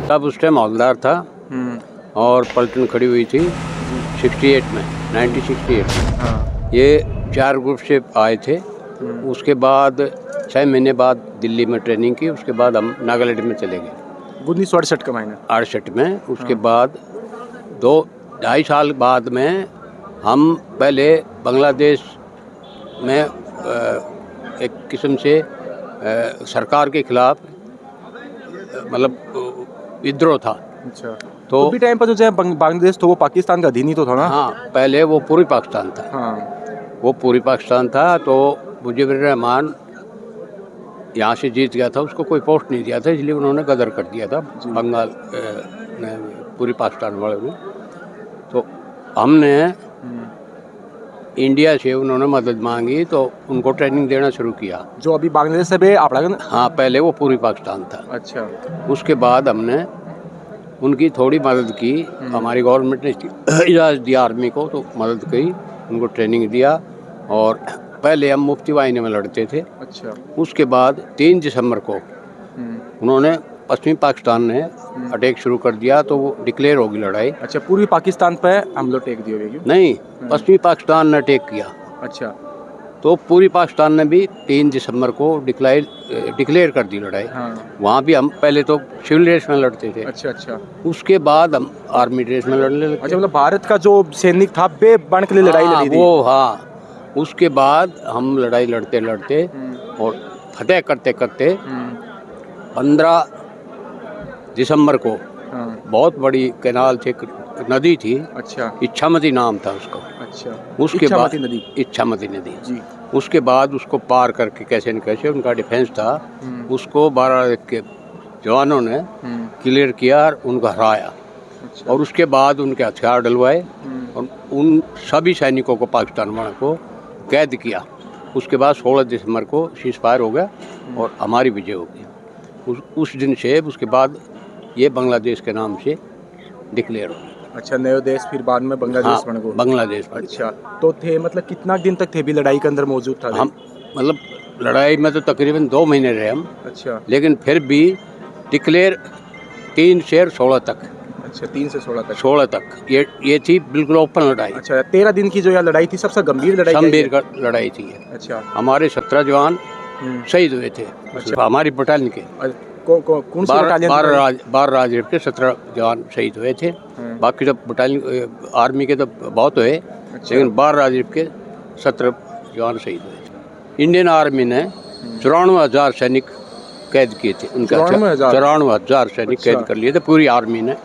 तब उस टाइम हवलदार था और पलटन खड़ी हुई थी 68 में 1968 में। हाँ। ये 4 ग्रुप से आए थे। उसके बाद 6 महीने बाद दिल्ली में ट्रेनिंग की। उसके बाद हम नागालैंड में चले गए 1968 का महीना। 68 में। उसके बाद 2-2.5 साल बाद में हम पहले बांग्लादेश में एक किस्म से सरकार के खिलाफ मतलब विद्रोह था। अच्छा। तो भी टाइम पर जो बांग्लादेश तो वो पाकिस्तान का अधीन ही तो था ना। हाँ, पहले वो पूरी पाकिस्तान था। हाँ। वो पूरी पाकिस्तान था। तो मुजीबुर रहमान यहाँ से जीत गया था, उसको कोई पोस्ट नहीं दिया था, इसलिए उन्होंने गदर कर दिया था बंगाल पूरी पाकिस्तान वालों ने। तो हमने इंडिया से उन्होंने मदद मांगी तो उनको ट्रेनिंग देना शुरू किया। जो अभी बांग्लादेश से भी आपड़ा। हाँ, पहले वो पूरी पाकिस्तान था। अच्छा। उसके बाद हमने उनकी थोड़ी मदद की। हमारी गवर्नमेंट ने इजाज़त दिया आर्मी को, तो मदद की, उनको ट्रेनिंग दिया। और पहले हम मुफ्ती वाहिनी में लड़ते थे। अच्छा। उसके बाद 3 दिसंबर को उन्होंने पश्चिमी पाकिस्तान ने अटैक शुरू कर दिया, तो वो डिक्लेयर होगी लड़ाई। अच्छा, पूर्वी पाकिस्तान पे हमले टेक दिए होगी। नहीं, पश्चिमी पाकिस्तान ने अटैक किया। अच्छा। तो पूरी पाकिस्तान ने भी 3 दिसंबर को डिक्लेयर कर दी लड़ाई। हाँ। वहाँ भी हम पहले तो सिविल ड्रेस में लड़ते थे। अच्छा अच्छा। उसके बाद हम आर्मी ड्रेस में लड़ने लगे। अच्छा, मतलब भारत का जो सैनिक था बे बन के लिए लड़ाई लड़ी थी वो। हाँ, उसके बाद हम लड़ाई लड़ते लड़ते और फतेह करते करते 15 दिसंबर को बहुत बड़ी कैनाल थी, नदी थी। अच्छा। इच्छामती नाम था उसका। अच्छा। उसके बाद इच्छामती नदी जी। उसके बाद उसको पार करके कैसे न कैसे उनका डिफेंस था, उसको 12 के जवानों ने क्लियर किया और उनको हराया। अच्छा। और उसके बाद उनके हथियार डलवाए और उन सभी सैनिकों को, पाकिस्तान वालों को कैद किया। उसके बाद 16 दिसंबर को सीज फायर हो गया और हमारी विजय हो गई। उस दिन से उसके बाद ये बांग्लादेश के नाम से डिक्लेयर हो गया। अच्छा, नयो देश फिर बाद में बांग्लादेश बन गया। बांग्लादेश बन अच्छा। तो थे मतलब कितना दिन तक थे भी लड़ाई के अंदर मौजूद था? हम मतलब लड़ाई में तो तकरीबन 2 महीने रहे हम। अच्छा। लेकिन फिर भी डिक्लेयर 3 से 16 तक। अच्छा, 3 से 16 तक। 16 तक ये थी बिल्कुल ओपन लड़ाई। अच्छा, 13 दिन की जो यह लड़ाई थी सबसे गंभीर लड़ाई थी। अच्छा। हमारे 17 जवान शहीद हुए थे। अच्छा। हमारी बटालियन के कौन सी बटालियन? 12 राज्य के 17 जवान शहीद हुए थे। बाकी तो बटालियन आर्मी के तो बहुत हुए। अच्छा। लेकिन 12 राज्य के 17 जवान शहीद हुए थे। इंडियन आर्मी ने 94,000 सैनिक कैद किए थे। उनका 94,000 सैनिक कैद कर लिए थे पूरी आर्मी ने।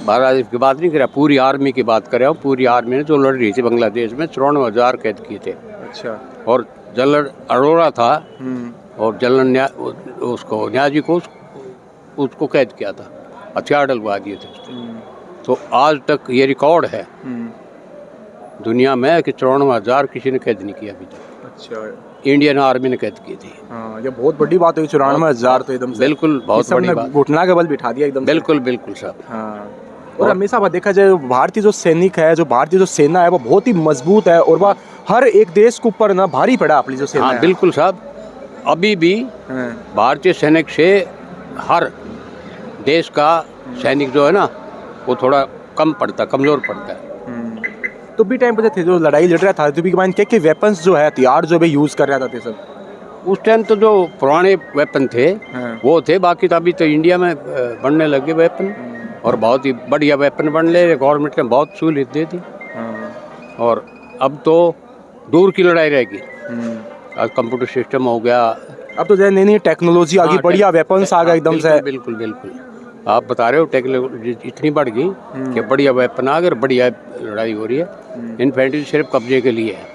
12 राज्य की बात नहीं कर रहा, पूरी आर्मी की बात कर रहा हूँ। पूरी आर्मी ने जो लड़ रही थी बांग्लादेश में 94,000 कैद किए थे। अच्छा। और जनरल अरोड़ा था और जनरल उसको न्याजी को उसको कैद किया था, हथियार डलवा दिए थे उसने। तो आज तक ये रिकॉर्ड है दुनिया में कि 94,000 किसी ने कैद नहीं किया अभी तक। अच्छा। इंडियन आर्मी ने कैद की थी। हाँ, ये बहुत बड़ी बात हुई। 94,000 तो एकदम बिल्कुल बहुत बड़ी बात। घुटना के बल बिठा दिया एकदम। बिल्कुल बिल्कुल साहब। हाँ। और हमेशा देखा जाए भारतीय जो सैनिक है, जो भारतीय जो सेना है, वो बहुत ही मजबूत है और वह हर एक देश के ऊपर ना भारी पड़ा अपनी जो सेना है। बिल्कुल साहब। अभी भी भारतीय सैनिक से हर देश का सैनिक जो है ना वो थोड़ा कम पड़ता, कमजोर पड़ता है। तो भी टाइम पे थे जो लड़ाई लड़ रहा था, तो भी क्या वेपन्स जो है, हथियार जो भी यूज कर रहा था सब उस टाइम तो जो पुराने वेपन थे वो थे। बाकी तो अभी तो इंडिया में बनने लगे वेपन और बहुत ही बढ़िया वेपन बन ले। गवर्नमेंट ने बहुत सहूलियत दे दी। और अब तो दूर की लड़ाई रहेगी। आज कंप्यूटर सिस्टम हो गया। अब तो नई नई टेक्नोलॉजी आ गई, बढ़िया वेपन्स आ गए एकदम से। बिल्कुल बिल्कुल आप बता रहे हो, टेक्नोलॉजी इतनी बढ़ गई कि बढ़िया वेपन आ गए, बढ़िया लड़ाई हो रही है। इन्फेंट्री सिर्फ कब्जे के लिए है।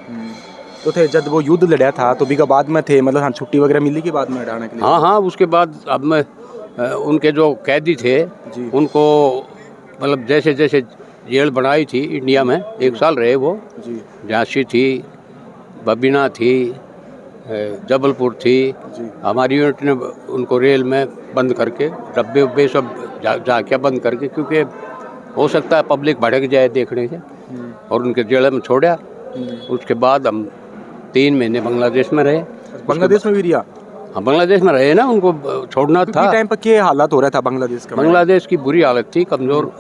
तो थे जब वो युद्ध लड़ा था तो भी का बाद में थे, मतलब छुट्टी वगैरह मिली के बाद में हटाने के लिए? हाँ, उसके बाद अब मैं उनके जो कैदी थे उनको मतलब जैसे जैसे जेल बनाई थी इंडिया में, 1 साल रहे वो। झांसी थी, बबीना थी, जबलपुर थी। हमारी यूनिट ने उनको रेल में बंद करके, डब्बे उब्बे सब झांकियाँ बंद करके, क्योंकि हो सकता है पब्लिक भड़क जाए देखने से, और उनके जेल में छोड़ा। उसके बाद हम 3 महीने बांग्लादेश में रहे। बांग्लादेश में भी रिया? हम बांग्लादेश में रहे ना, उनको छोड़ना था। टाइम पर क्या हालात हो रहा था बांग्लादेश का? बांग्लादेश की बुरी हालत थी, कमज़ोर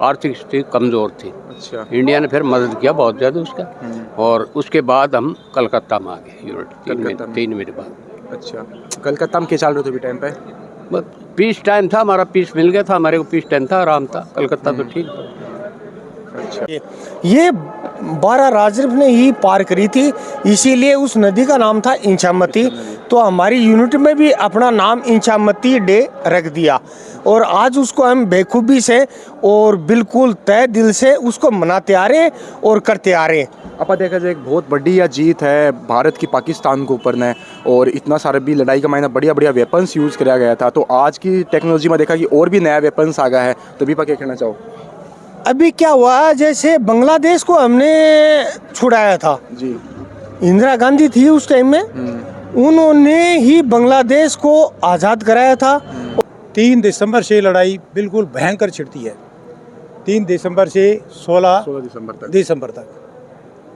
आर्थिक स्थिति कमज़ोर थी। अच्छा। इंडिया ने फिर मदद किया बहुत ज़्यादा उसका, और उसके बाद हम कलकत्ता में आ गए यूनिट 3 महीने बाद। अच्छा, कलकत्ता में क्या चल रहे थे टाइम पे? बस पीस टाइम था हमारा, पीस मिल गया था हमारे को, पीस टाइम था, आराम था। कलकत्ता तो ठीक था। अच्छा। ये 12 राजद्वीप ने ही पार करी थी, इसीलिए उस नदी का नाम था इंचामती। तो हमारी यूनिट में भी अपना नाम इंचामती डे रख दिया, और आज उसको हम बेखूबी से और बिल्कुल तय दिल से उसको मनाते आ रहे हैं और करते आ रहे हैं। आपा देखा जाए एक बहुत बड़ी यह जीत है भारत की पाकिस्तान के ऊपर ने, और इतना सारा भी लड़ाई का मायना बढ़िया बढ़िया वेपन्स यूज़ किया गया था। तो आज की टेक्नोलॉजी में देखा कि और भी नया वेपन्स आ गया है, तो भी क्या कहना चाहो? अभी क्या हुआ, जैसे बांग्लादेश को हमने छुड़ाया था जी। इंदिरा गांधी थी उस टाइम में, उन्होंने ही बांग्लादेश को आज़ाद कराया था। 3 दिसंबर से लड़ाई बिल्कुल भयंकर छिड़ती है, 3 दिसंबर से 16 दिसंबर तक।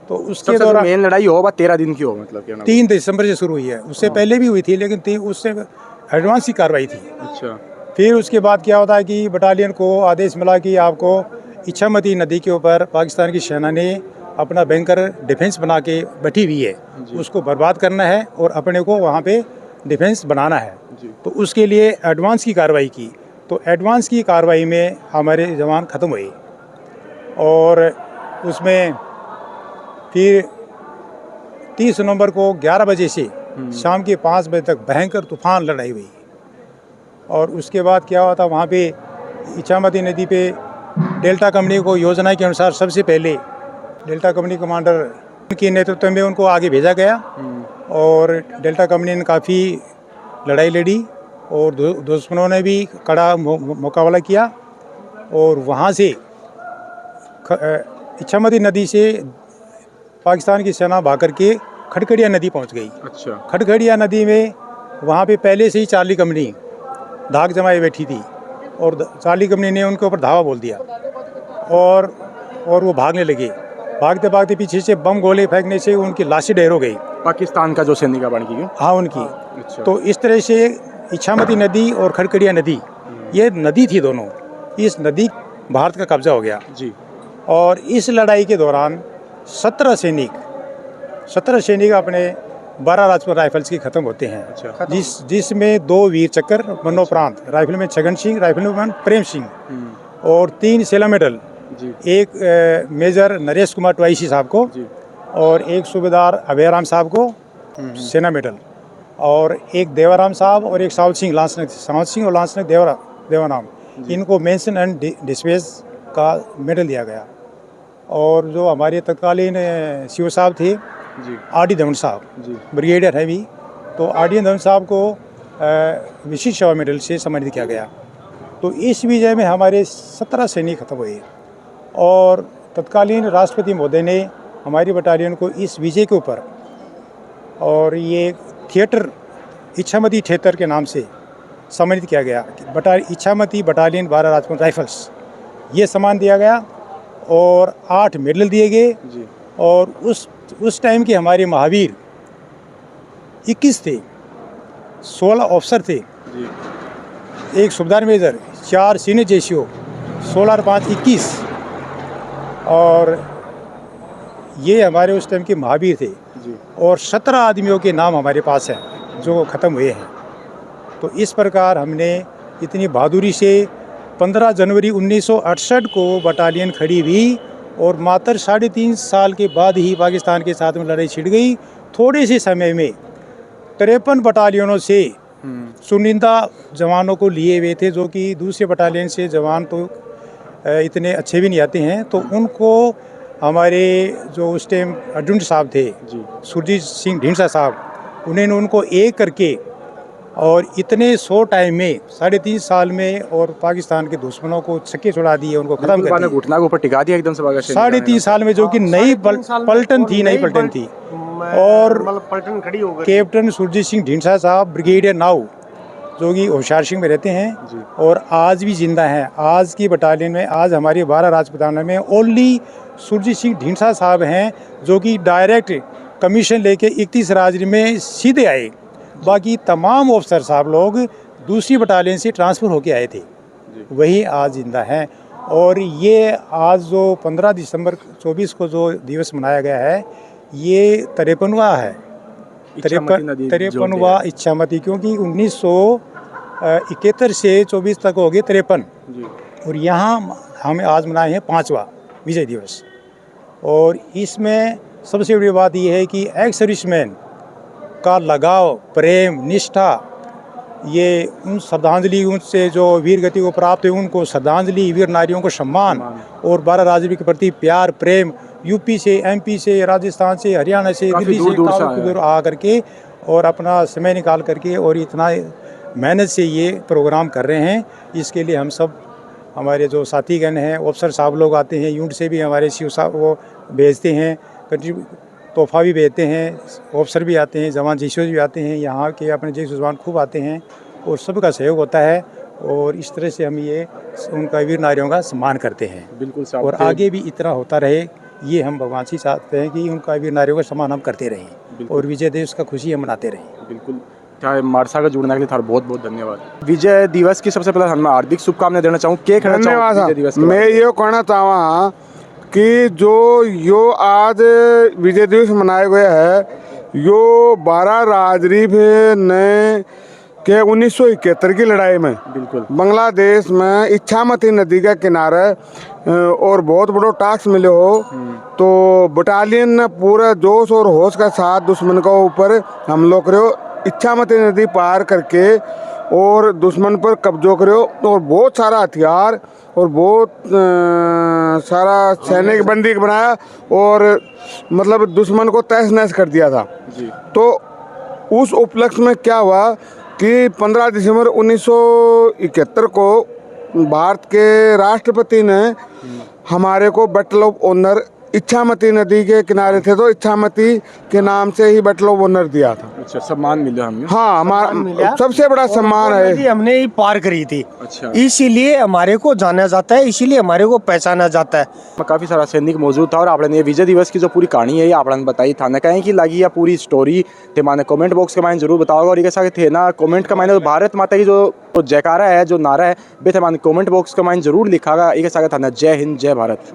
तो उसके दौरान मेन लड़ाई हो 13 दिन की हो, मतलब क्या 3 दिसंबर से शुरू हुई है, उससे पहले भी हुई थी, लेकिन उससे एडवांस की कार्रवाई थी। अच्छा। फिर उसके बाद क्या होता है कि बटालियन को आदेश मिला कि आपको इच्छामती नदी के ऊपर पाकिस्तान की सेना ने अपना भयंकर डिफेंस बना के बैठी हुई है, उसको बर्बाद करना है और अपने को वहाँ पे डिफेंस बनाना है। तो उसके लिए एडवांस की कार्रवाई की। तो एडवांस की कार्रवाई में हमारे जवान ख़त्म हुए, और उसमें फिर 30 नवंबर को 11 बजे से शाम के 5 बजे तक भयंकर तूफान लड़ाई हुई। और उसके बाद क्या हुआ था, वहाँ पे इच्छामती नदी पे डेल्टा कंपनी को योजना के अनुसार सबसे पहले डेल्टा कंपनी कमांडर के नेतृत्व में उनको आगे भेजा गया, और डेल्टा कंपनी ने काफ़ी लड़ाई लड़ी और दुश्मनों ने भी कड़ा मुकाबला किया, और वहाँ से इच्छामती नदी से पाकिस्तान की सेना भाग करके खड़खड़िया नदी पहुँच गई। अच्छा। खड़खड़िया नदी में वहाँ पे पहले से ही चार्ली कंपनी धाक जमाए बैठी थी, और चार्ली कंपनी ने उनके ऊपर धावा बोल दिया, और वो भागने लगे। भागते भागते पीछे से बम गोले फेंकने से उनकी लाशें ढेर हो गई, पाकिस्तान का जो सैनिक बन की। हाँ, उनकी। अच्छा। तो इस तरह से इच्छामती नदी और खड़खड़िया नदी, ये नदी थी दोनों, इस नदी भारत का कब्जा हो गया जी। और इस लड़ाई के दौरान 17 सैनिक अपने 12 राजपूत राइफल्स के ख़त्म होते हैं। अच्छा। जिसमें 2 वीर चक्र मरणोपरांत, राइफलमैन छगन सिंह, राइफलमैन प्रेम सिंह, और 3 सेला मेडल, एक मेजर नरेश कुमार ट्वाइसी साहब को, और एक सूबेदार अभयराम साहब को सेना मेडल, और एक देवाराम साहब और एक साउथ सिंह और लांसनाथ देवाराम, इनको मेंशन एंड डिस्पेच का मेडल दिया गया। और जो हमारे तत्कालीन सीओ साहब थे आर डी धवन साहब, ब्रिगेडियर है भी, तो आर डी धवन साहब को विशिष्ट सेवा मेडल से सम्मानित किया गया। तो इस विजय में हमारे 17 सैनिक खत्म हुए, और तत्कालीन राष्ट्रपति महोदय ने हमारी बटालियन को इस विजय के ऊपर, और ये थिएटर इच्छामती थिएटर के नाम से सम्मानित किया गया। इच्छामती बटालियन 12 राजपूत राइफल्स, ये सम्मान दिया गया, और 8 मेडल दिए गए। और उस टाइम के हमारे महावीर 21 थे, 16 ऑफिसर थे, एक सूबेदार मेजर, 4 सीनियर जेसीओ, 16 और 5 21, और ये हमारे उस टाइम के महावीर थे। और 17 आदमियों के नाम हमारे पास हैं जो ख़त्म हुए हैं। तो इस प्रकार हमने इतनी बहादुरी से 15 जनवरी 1968 को बटालियन खड़ी हुई, और मात्र 3.5 साल के बाद ही पाकिस्तान के साथ में लड़ाई छिड़ गई। थोड़े से समय में 53 बटालियनों से चुनिंदा जवानों को लिए हुए थे, जो कि दूसरे बटालियन से जवान तो इतने अच्छे भी नहीं आते हैं। तो उनको हमारे जो उस टाइम एडजुटेंट साहब थे सुरजीत सिंह ढींढसा साहब, उन्होंने उनको एक करके और इतने 100 टाइम में 3.5 साल में और पाकिस्तान के दुश्मनों को छक्के छुड़ा दिए, उनको खत्म कर दिया, घुटना के ऊपर टिका दिया एकदम से। 3.5 साल में, जो कि नई पलटन थी और पलटन खड़ी हो गई। कैप्टन सुरजीत सिंह ढींढसा साहब ब्रिगेडियर नाउ, जो कि होशियार सिंह में रहते हैं और आज भी जिंदा हैं। आज की बटालियन में, आज हमारी 12 राजपूताना में ओनली सुरजीत सिंह ढींढसा साहब हैं, जो कि डायरेक्ट कमीशन लेके 31 राज्य में सीधे आए। बाकी तमाम अफसर साहब लोग दूसरी बटालियन से ट्रांसफ़र होके आए थे, वही आज जिंदा हैं। और ये आज जो 15 दिसंबर 24 को जो दिवस मनाया गया है, ये 53वां है, 53वां इच्छामती, क्योंकि 1971 से 24 तक हो गए 53, और यहाँ हम आज मनाए हैं 5वां विजय दिवस। और इसमें सबसे बड़ी बात यह है कि एक्स सर्विसमैन का लगाव, प्रेम, निष्ठा, ये उन श्रद्धांजलि, उनसे जो वीर गति को प्राप्त है उनको श्रद्धांजलि, वीर नारियों को सम्मान और 12 राज्यों के प्रति प्यार, प्रेम, यूपी से, एमपी से, राजस्थान से, हरियाणा से, दिल्ली से, काफ़ी दूर आ करके और अपना समय निकाल करके और इतना मेहनत से ये प्रोग्राम कर रहे हैं। इसके लिए हम सब, हमारे जो साथीगण हैं, अफसर साहब लोग आते हैं, यूनिट से भी हमारे सीओ साहब वो भेजते हैं, तोहफा भी भेजते हैं, अफसर भी आते हैं, जवान जीशो भी आते हैं, यहाँ के अपने जैसे जवान खूब आते हैं और सबका सहयोग होता है। और इस तरह से हम ये उनका वीर नारियों का सम्मान करते हैं। बिल्कुल और आगे भी इतना होता रहे, ये हम भगवान से चाहते हैं कि उनका वीर नारियों का सम्मान हम करते रहें और विजय दिवस का खुशी हम मनाते रहें। बिल्कुल। क्या मारसा का जुड़ने के लिए थारा बहुत बहुत धन्यवाद। विजय दिवस की सबसे पहले मैं हार्दिक शुभकामनाएं देना चाहूँ। क्या कहना चाहूँ विजय दिवस? मैं ये कहना चाहूँ कि जो यो आज विजय दिवस मनाया गया है, यो 12 राजरीफ ने के 1971 की लड़ाई में बिल्कुल बांग्लादेश में इच्छामती नदी के किनारे और बहुत बड़ो टास्क मिले हो, तो बटालियन ने पूरे जोश और होश के साथ दुश्मन के ऊपर हमलों करो, इच्छामती नदी पार करके और दुश्मन पर कब्जो करो और बहुत सारा हथियार और बहुत सारा सैनिक बंदी बनाया और मतलब दुश्मन को तहस नहस कर दिया था जी। तो उस उपलक्ष्य में क्या हुआ कि 15 दिसंबर 1971 को भारत के राष्ट्रपति ने हमारे को बैटल ऑफ ऑनर, इच्छामती नदी के किनारे थे तो इच्छामती के नाम से ही बैटल ऑफ ऑनर दिया था। अच्छा, सम्मान मिला हमें। हाँ, हमारा सबसे बड़ा सम्मान है। हमने ही पार करी थी, अच्छा, इसीलिए हमारे को जाना जाता है, इसीलिए हमारे को पहचाना जाता है। काफ़ी सारा सैनिक मौजूद था और आपने ये विजय दिवस की जो पूरी कहानी है ये आपने बताई था ना, कहें कि लगी या पूरी स्टोरी थे माने कमेंट बॉक्स के मायने जरूर बताओगे। और ये कैसा थे ना कमेंट का मायने भारत माता की जो जयकारा है, जो नारा है, बे थे माने कमेंट बॉक्स का मायने जरूर लिखागा। ये कैसा था ना, जय हिंद जय भारत।